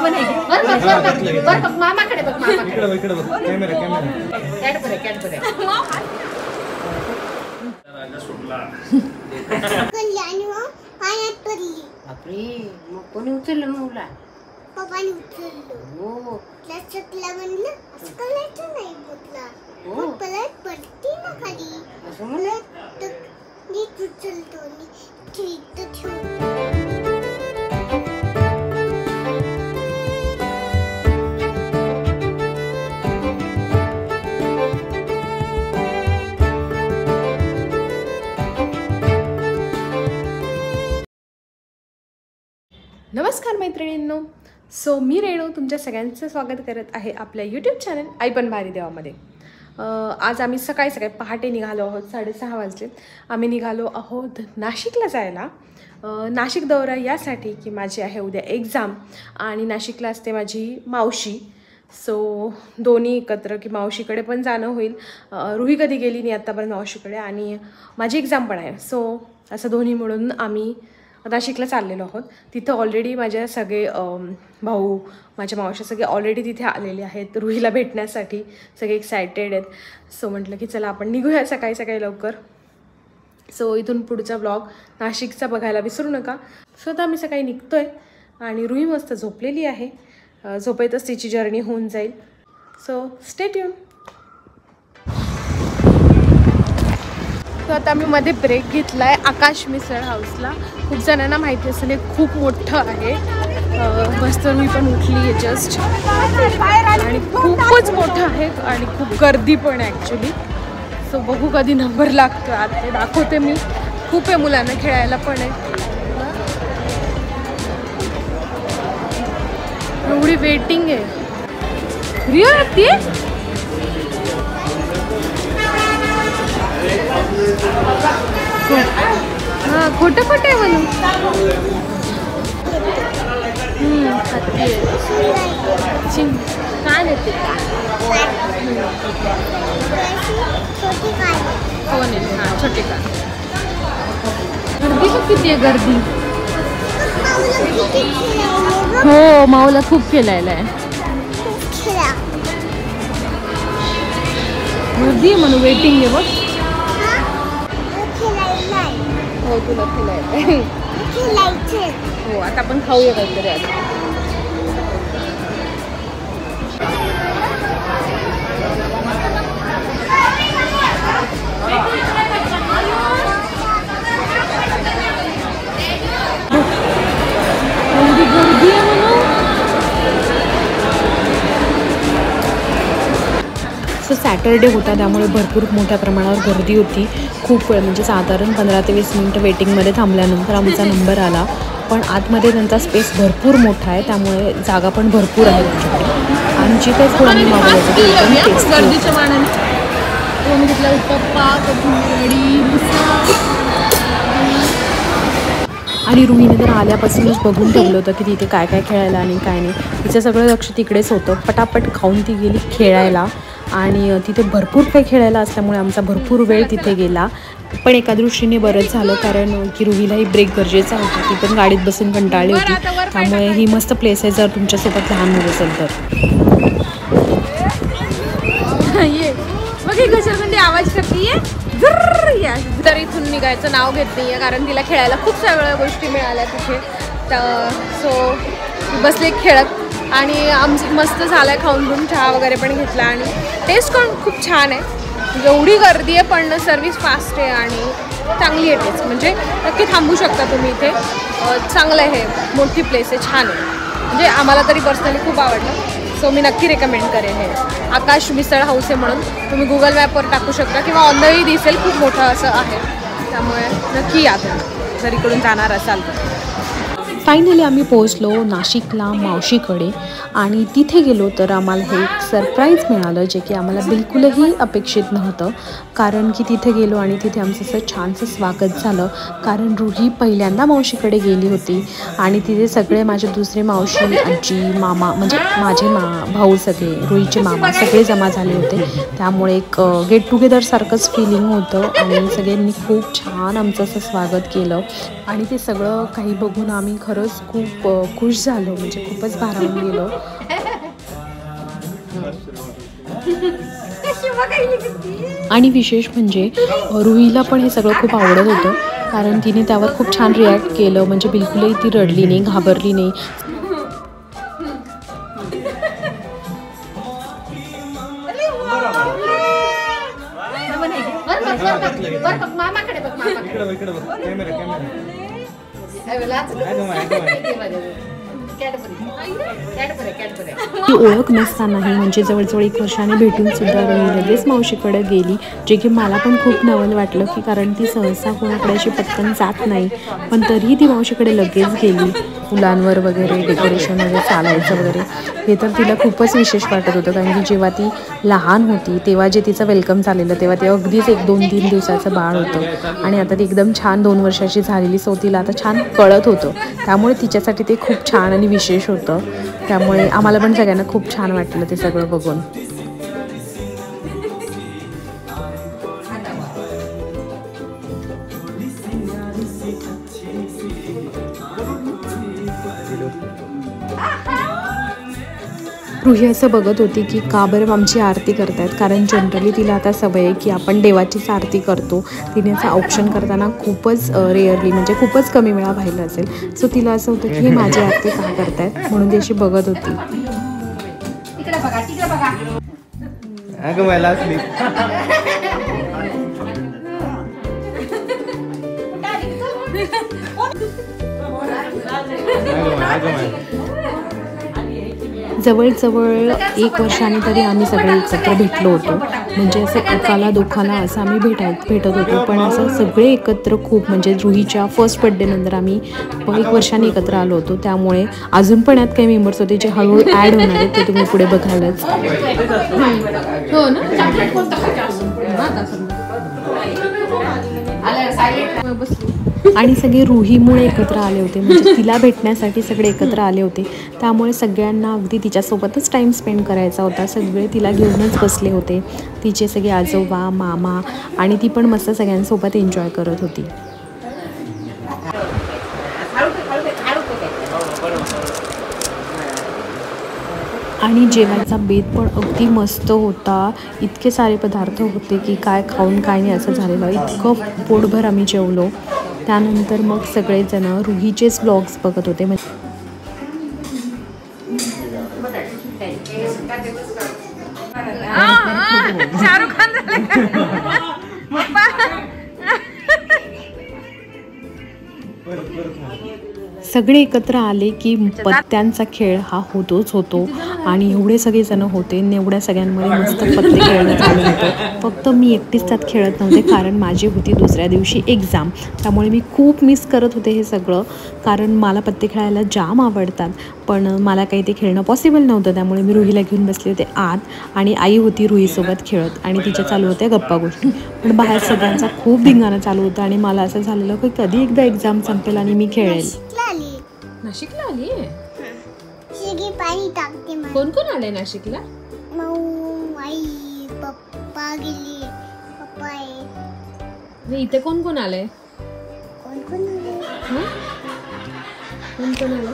पण आहे. बरं बघ मामाकडे बघ, मामाकडे. इकडे बघ, कॅमेरा कॅडबरी. बापरे, मग कोणी उचललं मुला? पप्पाने उचललं. हो. लचकला म्हणलं असं करायचं नाही बोलला. हो. परत पडती ना खाली. असं म्हणलं? तर नीट उचलतो आणि ठीक ठेवतो. नमस्कार मैत्रिणींनो. सो मी रेणू तुमच्या सगळ्यांचं स्वागत करत आहे आपल्या यूट्यूब चॅनल आई पण भारी देवामध्ये. आज आम्ही सकाळी पहाटे निघालो आहोत. 6:30 वाजले. आम्ही निघालो आहोत नाशिकला जायला. नाशिक दौरा यासाठी की माझी आहे उद्या एक्झाम आणि नाशिकला असते माझी मावशी. सो दोन्ही एकत्र की मावशीकडे पण जाणं होईल. रुही कधी गेली नाही आत्तापर्यंत मावशीकडे आणि माझी एक्झाम पण आहे. सो असं दोन्ही मिळून आम्ही नाशिकला चाललेलो आहोत. तिथं ऑलरेडी माझ्या सगळे भाऊ माझ्या मावशी सगळे ऑलरेडी तिथे आलेले आहेत रुहीला भेटण्यासाठी. सगळे एक्सायटेड आहेत. सो म्हटलं की चला आपण निघूया सकाळी लवकर. सो इथून पुढचा ब्लॉग नाशिकचा बघायला विसरू नका. सो आता आम्ही सकाळी निघतो आहे आणि रुही मस्त झोपलेली आहे. झोपेतच तिची जर्नी होऊन जाईल. So stay tune. तर आता आम्ही मध्ये ब्रेक घेतला आहे आकाश मिसळ हाऊसला. खूप जणांना माहिती असेल हे खूप मोठं आहे. मस्त मी पण उठली आहे जस्ट आणि खूपच मोठं आहे आणि खूप गर्दी पण आहे ॲक्च्युली. सो बघू कधी नंबर लागतो. आता ते दाखवते मी. खूप आहे मुलांना खेळायला पण आहे. एवढी वेटिंग आहे. रिअल ती हां खोटं आहे म्हणून. काय नाही ते कोण आहे. हां छोटे का. गर्दी पण किती आहे गर्दी. हो माऊला खूप खेळायला आहे. गर्दी आहे म्हणून वेटिंग आहे बघ. हो तुला खेळायचं. हो आता आपण खाऊया काहीतरी आता. गर्दी आहे म्हणून. सो सॅटरडे होता त्यामुळे भरपूर मोठ्या प्रमाणावर गर्दी होती. खूप वेळ म्हणजे साधारण 15 ते 20 मिनटं वेटिंगमध्ये थांबल्यानंतर आमचा नंबर आला. पण आतमध्ये त्यांचा स्पेस भरपूर मोठा आहे त्यामुळे जागा पण भरपूर आहे त्यांच्याकडे. आमची काही फुलांनी मागवली गर्दीच्या मानाने. मी तिथला उत्तप्पा कढी आणि रुहीने तर आल्यापासूनच बघून ठेवलं होतं की तिथे काय काय खेळायला आणि काय नाही. तिचं सगळं लक्ष तिकडेच होतं. पटापट खाऊन ती गेली खेळायला आणि तिथे भरपूर काही खेळायला असल्यामुळे आमचा भरपूर वेळ तिथे गेला. पण एका दृष्टीने बरंच झालं कारण की रुहीलाही ब्रेक गरजेचा होता. ती पण गाडीत बसून कंटाळली होती. त्यामुळे ही मस्त प्लेस आहे जर तुमच्यासोबत लहान मुलं असेल तर. ये बघ घसरगुंडी आवाज करते. तर इथून निघायचं नाव घेत नाही आहे कारण तिला खेळायला खूप सगळ्या गोष्टी मिळाल्या तिथे. तर सो बसले खेळत आणि आमचं मस्त झालं आहे. खाऊन घेऊन चहा वगैरे पण घेतला आणि टेस्ट पण खूप छान आहे. एवढी गर्दी आहे पण सर्विस फास्ट आहे आणि चांगली आहे टेस्ट. म्हणजे नक्की थांबू शकता तुम्ही इथे. चांगलं आहे. मोठी प्लेस आहे. छान आहे. म्हणजे आम्हाला तरी पर्सनली खूप आवडलं. सो मी नक्की रेकमेंड करेन हे. आकाश मिसळ हाऊस आहे म्हणून तुम्ही गुगल मॅपवर टाकू शकता किंवा ऑनलाईन दिसेल. खूप मोठं असं आहे त्यामुळे नक्की या तुम्ही जर इकडून जाणार असाल तर. फायनली आम्ही पोहोचलो नाशिकला मावशीकडे आणि तिथे गेलो तर आम्हाला हे एक सरप्राईज मिळालं जे की आम्हाला बिलकुलही अपेक्षित नव्हतं. कारण की तिथे गेलो आणि तिथे आमचं असं छानसं स्वागत झालं. कारण रुही पहिल्यांदा मावशीकडे गेली होती आणि तिथे सगळे माझे दुसरे मावशी आजी मामा म्हणजे माझे भाऊ सगळे रुहीचे मामा सगळे जमा झाले होते. त्यामुळे एक गेट टुगेदर सारखंच फिलिंग होतं आणि सगळ्यांनी खूप छान आमचं असं स्वागत केलं आणि ते सगळं काही बघून आम्ही खरं खरंच खूप खुश झालो, म्हणजे खूपच भारावून गेलो. आणि विशेष म्हणजे रुहीला पण हे सगळं खूप आवडत होतं, कारण तिने त्यावर खूप छान रिॲक्ट केलं. म्हणजे बिलकुलही ती रडली नाही, घाबरली नाही. मामाकडे बघ ती ओळख नसतानाही म्हणजे जवळजवळ 1 वर्षाने भेटून सुद्धा रुही लगेच मावशीकडे गेली, जे की मला पण खूप नवल वाटलं, की कारण ती सहसा कोणाकडे अशी पटकन जात नाही, पण तरीही ती मावशीकडे लगेच गेली. फुलांवर वगैरे डेकोरेशन वगैरे चालायचं वगैरे हे तर तिला खूपच विशेष वाटत होतं, कारण की जेव्हा ती लहान होती तेव्हा जे तिचं वेलकम झालेलं तेव्हा ते अगदीच 1-2-3 दिवसाचं बाळ होतं, आणि आता ती एकदम छान 2 वर्षाची झालेली. सो तिला आता छान कळत होतं, त्यामुळे तिच्यासाठी ते खूप छान आणि विशेष होतं. त्यामुळे आम्हाला पण सगळ्यांना खूप छान वाटलं ते सगळं बघून. रुही असं बघत होती की का बरं आमची आरती करतायत, कारण जनरली तिला आता सवय आहे की आपण देवाचीच आरती करतो. तिने असं ऑप्शन करताना खूपच रेअरली म्हणजे खूपच कमी वेळा पाहिलं असेल. सो तिला असं होतं की हे माझी आरती का करतायत, म्हणून ती अशी बघत होती. जवळजवळ 1 वर्षाने तरी आम्ही सगळे एकत्र भेटलो होतो. म्हणजे असं एकाला दोघाला असं आम्ही भेटत होतो, पण असं सगळे एकत्र खूप म्हणजे रुहीच्या फर्स्ट बड्डे नंतर आम्ही 1 वर्षाने एकत्र आलो होतो. त्यामुळे अजून पण यात काही मेंबर्स होते जे हळूहळू ॲड होणार आहेत, ते तुम्ही पुढे बघालच. हो ना. आणि सगळे रुहीमुळे एकत्र आले होते, म्हणजे तिला भेटण्यासाठी सगळे एकत्र आले होते. त्यामुळे सगळ्यांना अगदी तिच्यासोबतच टाईम स्पेंड करायचा होता. सगळे तिला घेऊनच बसले होते, तिचे सगळे आजोबा, मामा, आणि ती पण मस्त सगळ्यांसोबत एन्जॉय करत होती. आणि जेवणाचा बेत पण अगदी मस्त होता. इतके सारे पदार्थ होते की काय खाऊन काय नाही असं झालेलं. इतकं पोटभर आम्ही जेवलो. त्यानंतर मग सगळेजण रुहीचेच ब्लॉग्स बघत होते. शाहरुख खान सगळे एकत्र आले की पत्त्यांचा खेळ हा होतो आणि एवढे सगळे जण होते. एवढ्या सगळ्यांमध्ये मस्त पत्ते खेळणं चालू होतं. फक्त मी एकटीच त्यात खेळत नव्हते, कारण माझी होती दुसऱ्या दिवशी एक्झाम. त्यामुळे मी खूप मिस करत होते हे सगळं, कारण मला पत्ते खेळायला जाम आवडतात, पण मला काही ते खेळणं पॉसिबल नव्हतं. त्यामुळे मी रुहीला घेऊन बसले होते आत, आणि आई होती रुहीसोबत खेळत, आणि तिच्या चालू होत्या गप्पा गोष्टी. पण बाहेर सगळ्यांचा खूप धिंगाणा चालू होता, आणि मला असं झालेलं की कधी एकदा एक्झाम संपेल आणि मी खेळेल. नाशिकला आली पाणी टाकते. कोण कोण आले नाशिकला? आई, पप्पा गेली, पप्पा आहे. इथे कोण कोण आले? कोण कोण आले? कोण कोण आले?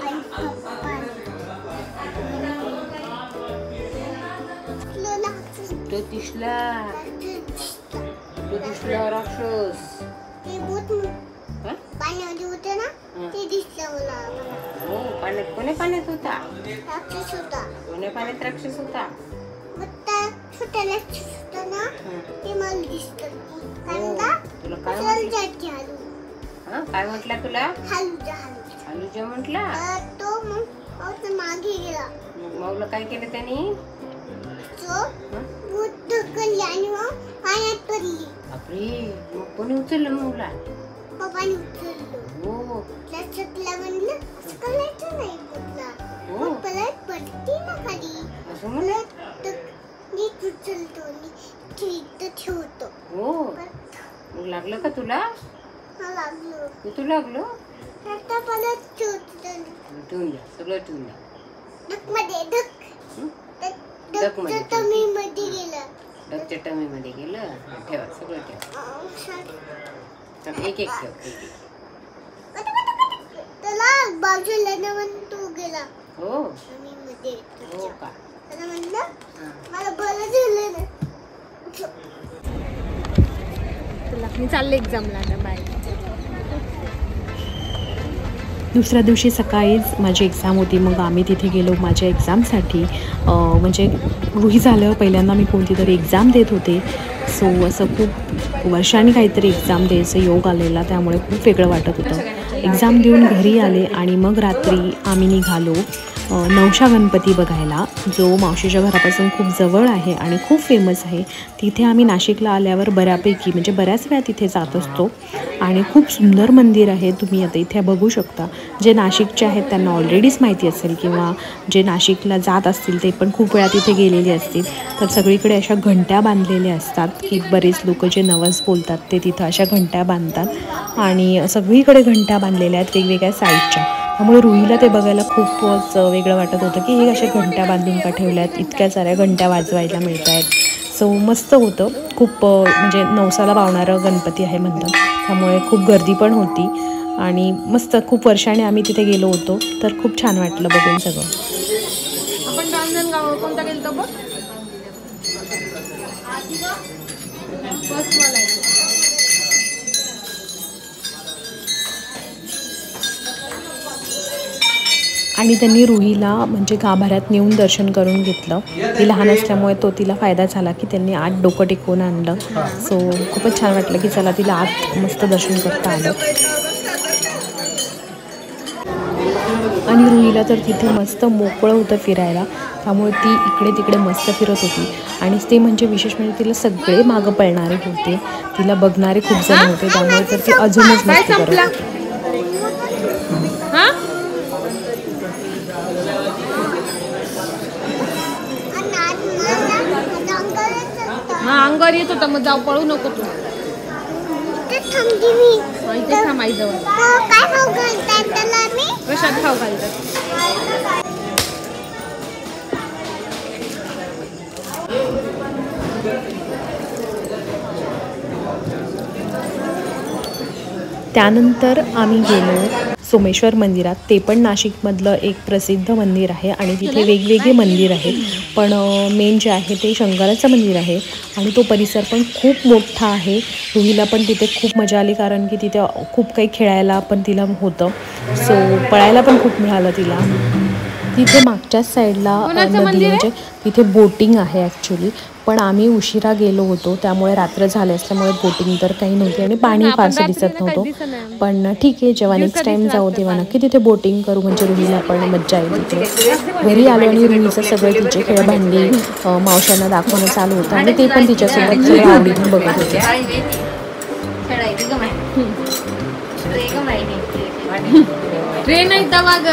आई, पप्पा, ज्योतिषला राक्षस ते भूत पाण्यामध्ये होते ना, ते दिसलं मला. हो, पाण्यात कोण्या पाण्यात होता? राक्षस होता. कोण्या पाण्यात राक्षस होता? मग त्या छोट्या राक्षस होता ना, ते मला दिसतं. काय म्हणता? तुला काय म्हटलं? काय म्हटलं तुला? हालूजा. हालूजा म्हटला? तो मग मागे गेला. मग काय केलं त्याने? तो भूत ढकलली आणि मग पाण्यात पडली. बापरे, मग कोणी उचललं मुला? पप्पाने उचललं. हो. त्याच्यातला म्हणलं करायचं नाही कुठला. हो. परत पडती ना खाली. असं म्हणलं? नीट उचलतो आणि ठेवतो. हो. मग लागलं का तुला? हा, लागलो. तू लागलो? आता परत ठेवतो. ठेवून द्या, सगळं ठेवून द्या. डकमध्ये डकमध्ये टमीमध्ये गेलं. डकच्या टमीमध्ये गेलं. ठेवा, सगळं ठेवा. एक एक ठेव. पाऊस झाला ना म्हणून तू गेला हो आणि मध्ये हो का त्याला म्हणलं हा. मला बरं झालं ना. चला मी चालले एक्झामला आता. बाय. दुसऱ्या दिवशी सकाळीच माझी एक्झाम होती. मग आम्ही तिथे गेलो माझ्या एक्झामसाठी. म्हणजे गृही झालं पहिल्यांदा मी कोणती तरी एक्झाम देत होते. सो असं खूप वर्षांनी काहीतरी एक्झाम द्यायचं योग आलेला, त्यामुळे खूप वेगळं वाटत होतं. एक्झाम देऊन घरी आले आणि मग रात्री आम्ही निघालो नवशा गणपती बघायला, जो मावशीच्या घरापासून खूप जवळ आहे आणि खूप फेमस आहे. तिथे आम्ही नाशिकला आल्यावर बऱ्यापैकी म्हणजे बऱ्याच वेळा तिथे जात असतो आणि खूप सुंदर मंदिर आहे. तुम्ही आता इथे बघू शकता. जे नाशिकचे आहेत त्यांना ऑलरेडीच माहिती असेल किंवा जे नाशिकला जात असतील ते पण खूप वेळा तिथे गेलेले असतील. तर सगळीकडे अशा घंट्या बांधलेल्या असतात की बरेच लोक जे नवस बोलतात ते तिथं अशा घंट्या बांधतात आणि सगळीकडे घंट्या बांधलेल्या आहेत वेगवेगळ्या साईडच्या. त्यामुळे रुईला ते बघायला खूपच वेगळं वाटत होतं की हे अशा घंट्या बांधून का ठेवल्या आहेत, इतक्या साऱ्या घंट्या वाजवायला मिळत आहेत. सो मस्त होतं. खूप म्हणजे नवसाला पावणारं गणपती आहे म्हणतात, त्यामुळे खूप गर्दी पण होती आणि मस्त. खूप वर्षाने आम्ही तिथे गेलो होतो तर खूप छान वाटलं बघून सगळं. आपण रांजणगाव कोणता गेलतो बघ. बस मला आणि त्यांनी रुहीला म्हणजे गाभाऱ्यात नेऊन दर्शन करून घेतलं. ती लहान असल्यामुळे तो तिला फायदा झाला की त्यांनी आत डोकं टेकवून आणलं. सो खूपच छान वाटलं की चला तिला आत मस्त दर्शन करता आलं. आणि रुहीला तर तिथे मस्त मोकळं होतं फिरायला, त्यामुळे ती इकडे तिकडे मस्त फिरत होती. आणि ते म्हणजे विशेष म्हणजे तिला सगळे मागं पळणारे होते, तिला बघणारे खूप जण होते, त्यामुळे तर ती अजूनच मस्ती करत होती. हा अंगावर येत होता. मग जाऊ, पळू नको तू. इथे थांब आईजवळ. प्रसाद खाऊ घालतात. त्यानंतर आम्ही गेलो सोमेश्वर मंदिरात. ते पण नाशिकमधलं एक प्रसिद्ध मंदिर आहे आणि तिथे वेगवेगळे मंदिर आहेत, पण मेन जे आहे ते शंकराचं मंदिर आहे आणि तो परिसर पण खूप मोठा आहे. रुहीला पण तिथे खूप मजा आली, कारण की तिथे खूप काही खेळायला पण तिला होतं. सो पळायला पण खूप मिळालं तिला. तिथे मागच्याच साईडला नदी म्हणजे तिथे बोटिंग आहे ॲक्च्युली, पण आम्ही उशिरा गेलो होतो त्यामुळे रात्र झाले असल्यामुळे बोटिंग तर काही नव्हती आणि पाणी फारसं दिसत नव्हतं. पण ठीक आहे, जेव्हा नेक्स्ट टाईम जाऊ तेव्हा नक्की तिथे बोटिंग करू, म्हणजे रुहीला पण मज्जा येईल तिथे. घरी आलो आणि रुहीचं सगळे तिचे खेळ भांडी मावशांना दाखवणं चालू होतं आणि ते पण तिच्यासोबत सगळं आवडीने बघत होते. ट्रेन आहे तवा ग.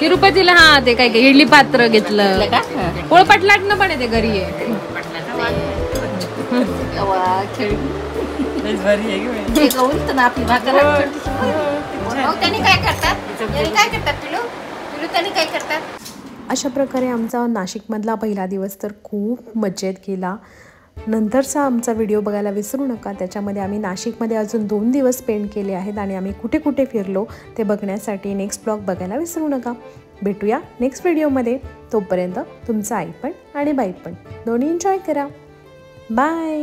तिरुपतीला हा ते काय काय इडली पात्र घेतलं. पोळपाट लाटणं पण येते घरी आहे. अशा प्रकारे आमचा नाशिकमधला पहिला दिवस तर खूप मजेत गेला. नंतरचा आमचा व्हिडिओ बघायला विसरू नका. त्याच्यामध्ये आम्ही नाशिकमध्ये अजून 2 दिवस स्पेंड केले आहेत आणि आम्ही कुठे कुठे फिरलो ते बघण्यासाठी नेक्स्ट ब्लॉग बघायला विसरू नका. भेटूया नेक्स्ट व्हिडिओमध्ये. तोपर्यंत तुमचं आई पण आणि बाई पण दोन्ही एन्जॉय करा. बाय.